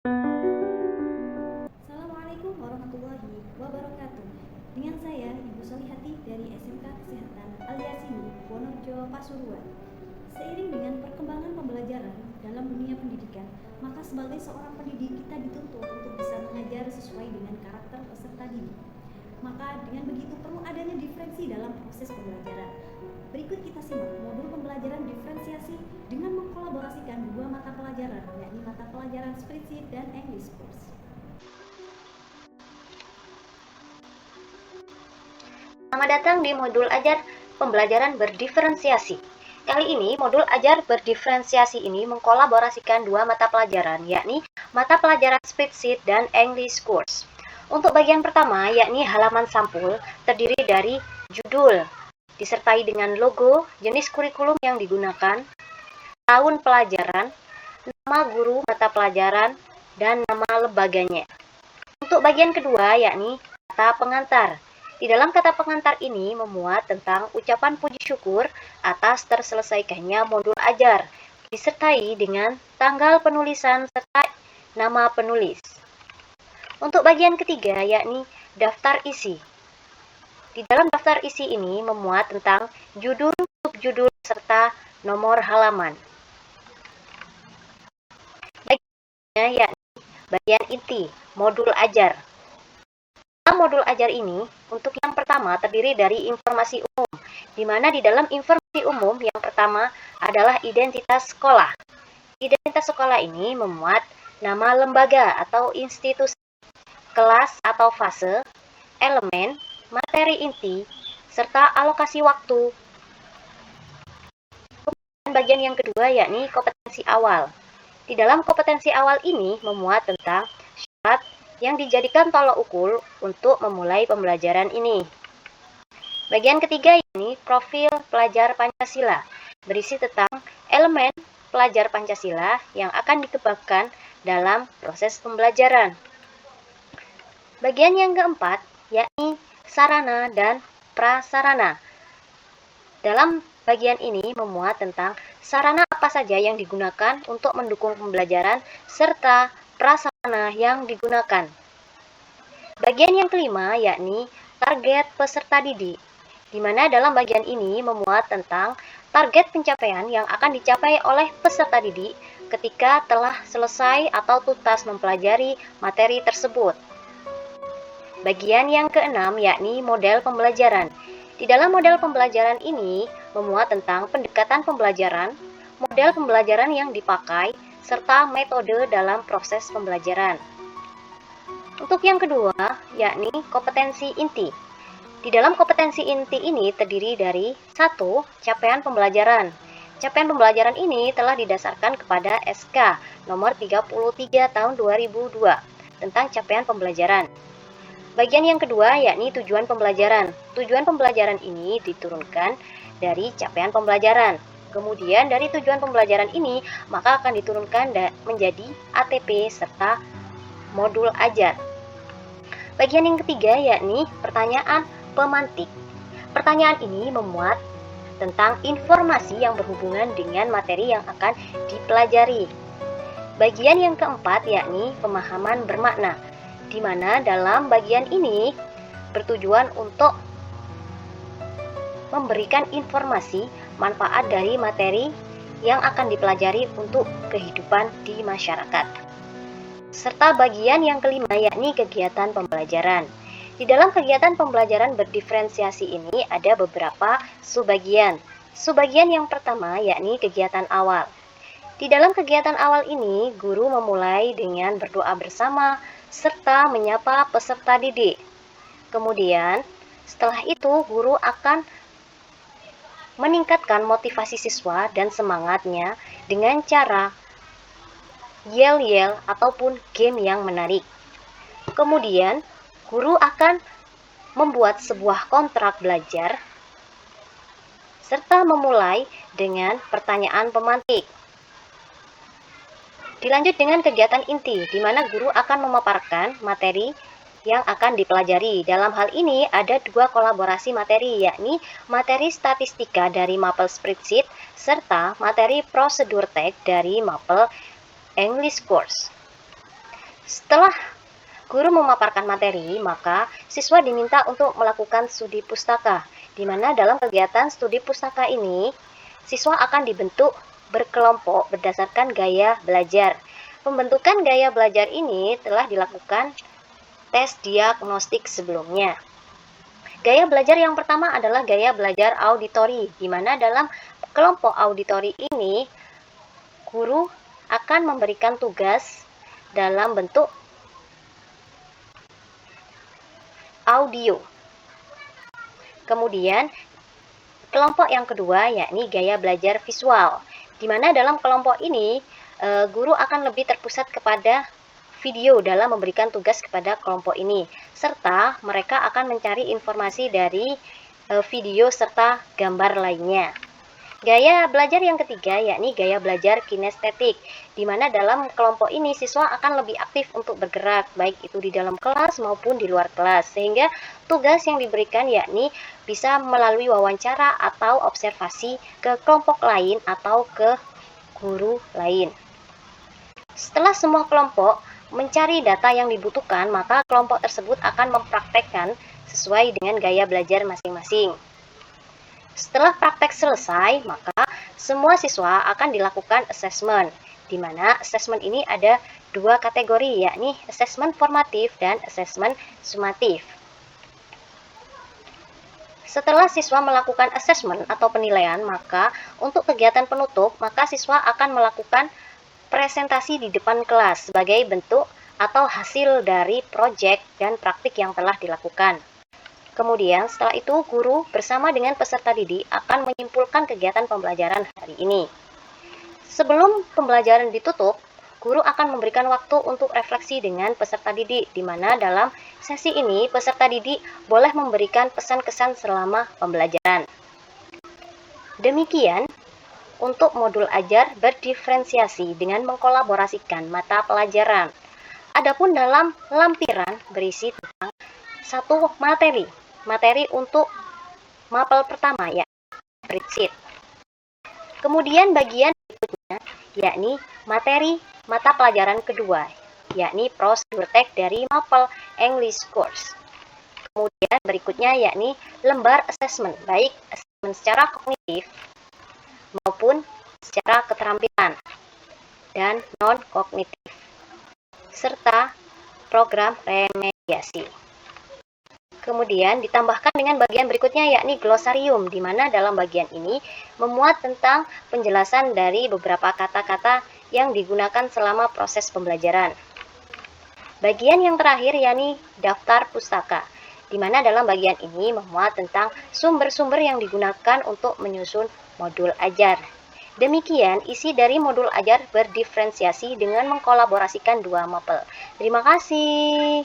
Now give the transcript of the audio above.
Assalamualaikum warahmatullahi wabarakatuh. Dengan saya Ibu Solihati dari SMK Kesehatan Al-Yasini, Wonorejo, Pasuruan. Seiring dengan perkembangan pembelajaran dalam dunia pendidikan, maka sebagai seorang pendidik kita dituntut untuk bisa mengajar sesuai dengan karakter peserta didik. Maka dengan begitu perlu adanya diferensi dalam proses pembelajaran. Berikut kita simak modul pembelajaran diferensiasi dengan mengkolaborasikan dua mata pelajaran, yakni mata pelajaran Spreadsheet dan English Course. Selamat datang di modul ajar pembelajaran berdiferensiasi. Kali ini modul ajar berdiferensiasi ini mengkolaborasikan dua mata pelajaran, yakni mata pelajaran Spreadsheet dan English Course. Untuk bagian pertama, yakni halaman sampul, terdiri dari judul, disertai dengan logo, jenis kurikulum yang digunakan, tahun pelajaran, nama guru mata pelajaran, dan nama lembaganya. Untuk bagian kedua, yakni kata pengantar. Di dalam kata pengantar ini memuat tentang ucapan puji syukur atas terselesaikannya modul ajar, disertai dengan tanggal penulisan serta nama penulis. Untuk bagian ketiga, yakni daftar isi. Di dalam daftar isi ini memuat tentang judul, subjudul, serta nomor halaman. Bagiannya yakni bagian inti, modul ajar. Dalam modul ajar ini, untuk yang pertama terdiri dari informasi umum, di mana di dalam informasi umum yang pertama adalah identitas sekolah. Identitas sekolah ini memuat nama lembaga atau institusi, kelas atau fase, elemen, materi inti, serta alokasi waktu. Kemudian bagian yang kedua yakni kompetensi awal. Di dalam kompetensi awal ini memuat tentang syarat yang dijadikan tolok ukur untuk memulai pembelajaran ini. Bagian ketiga yakni profil pelajar Pancasila, berisi tentang elemen pelajar Pancasila yang akan dikembangkan dalam proses pembelajaran. Bagian yang keempat yakni sarana dan prasarana. Dalam bagian ini memuat tentang sarana apa saja yang digunakan untuk mendukung pembelajaran serta prasarana yang digunakan. Bagian yang kelima yakni target peserta didik, di mana dalam bagian ini memuat tentang target pencapaian yang akan dicapai oleh peserta didik ketika telah selesai atau tuntas mempelajari materi tersebut. Bagian yang keenam yakni model pembelajaran. Di dalam model pembelajaran ini memuat tentang pendekatan pembelajaran, model pembelajaran yang dipakai, serta metode dalam proses pembelajaran. Untuk yang kedua, yakni kompetensi inti. Di dalam kompetensi inti ini terdiri dari 1. Capaian pembelajaran. Capaian pembelajaran ini telah didasarkan kepada SK nomor 33 tahun 2002 tentang capaian pembelajaran. Bagian yang kedua yakni tujuan pembelajaran. Tujuan pembelajaran ini diturunkan dari capaian pembelajaran. Kemudian dari tujuan pembelajaran ini maka akan diturunkan menjadi ATP serta modul ajar. Bagian yang ketiga yakni pertanyaan pemantik. Pertanyaan ini memuat tentang informasi yang berhubungan dengan materi yang akan dipelajari. Bagian yang keempat yakni pemahaman bermakna, di mana dalam bagian ini bertujuan untuk memberikan informasi manfaat dari materi yang akan dipelajari untuk kehidupan di masyarakat. Serta bagian yang kelima yakni kegiatan pembelajaran. Di dalam kegiatan pembelajaran berdiferensiasi ini ada beberapa subbagian. Subbagian yang pertama yakni kegiatan awal. Di dalam kegiatan awal ini, guru memulai dengan berdoa bersama serta menyapa peserta didik. Kemudian, setelah itu guru akan meningkatkan motivasi siswa dan semangatnya dengan cara yel-yel ataupun game yang menarik. Kemudian, guru akan membuat sebuah kontrak belajar serta memulai dengan pertanyaan pemantik. Dilanjut dengan kegiatan inti, di mana guru akan memaparkan materi yang akan dipelajari. Dalam hal ini ada dua kolaborasi materi, yakni materi statistika dari mapel Spreadsheet serta materi prosedur teks dari mapel English Course. Setelah guru memaparkan materi, maka siswa diminta untuk melakukan studi pustaka, di mana dalam kegiatan studi pustaka ini, siswa akan dibentuk berkelompok berdasarkan gaya belajar. Pembentukan gaya belajar ini telah dilakukan tes diagnostik sebelumnya. Gaya belajar yang pertama adalah gaya belajar auditori, di mana dalam kelompok auditori ini, guru akan memberikan tugas dalam bentuk audio. Kemudian, kelompok yang kedua yakni gaya belajar visual, di mana dalam kelompok ini guru akan lebih terpusat kepada video dalam memberikan tugas kepada kelompok ini, serta mereka akan mencari informasi dari video serta gambar lainnya. Gaya belajar yang ketiga yakni gaya belajar kinestetik, di mana dalam kelompok ini siswa akan lebih aktif untuk bergerak, baik itu di dalam kelas maupun di luar kelas, sehingga tugas yang diberikan yakni bisa melalui wawancara atau observasi ke kelompok lain atau ke guru lain. Setelah semua kelompok mencari data yang dibutuhkan, maka kelompok tersebut akan mempraktekkan sesuai dengan gaya belajar masing-masing. Setelah praktek selesai, maka semua siswa akan dilakukan assessment, di mana assessment ini ada dua kategori, yakni assessment formatif dan assessment sumatif. Setelah siswa melakukan assessment atau penilaian, maka untuk kegiatan penutup, maka siswa akan melakukan presentasi di depan kelas sebagai bentuk atau hasil dari proyek dan praktik yang telah dilakukan. Kemudian setelah itu guru bersama dengan peserta didik akan menyimpulkan kegiatan pembelajaran hari ini. Sebelum pembelajaran ditutup, guru akan memberikan waktu untuk refleksi dengan peserta didik, di mana dalam sesi ini peserta didik boleh memberikan pesan-kesan selama pembelajaran. Demikian untuk modul ajar berdiferensiasi dengan mengkolaborasikan mata pelajaran. Adapun dalam lampiran berisi tentang satu materi untuk mapel pertama, ya, spreadsheet. Kemudian bagian berikutnya yakni materi mata pelajaran kedua, yakni prosedur teks dari mapel English course. Kemudian berikutnya yakni lembar assessment, baik assessment secara kognitif maupun secara keterampilan dan non-kognitif, serta program remediasi. Kemudian ditambahkan dengan bagian berikutnya yakni glosarium, di mana dalam bagian ini memuat tentang penjelasan dari beberapa kata-kata yang digunakan selama proses pembelajaran. Bagian yang terakhir yakni daftar pustaka, di mana dalam bagian ini memuat tentang sumber-sumber yang digunakan untuk menyusun modul ajar. Demikian isi dari modul ajar berdiferensiasi dengan mengkolaborasikan dua mapel. Terima kasih.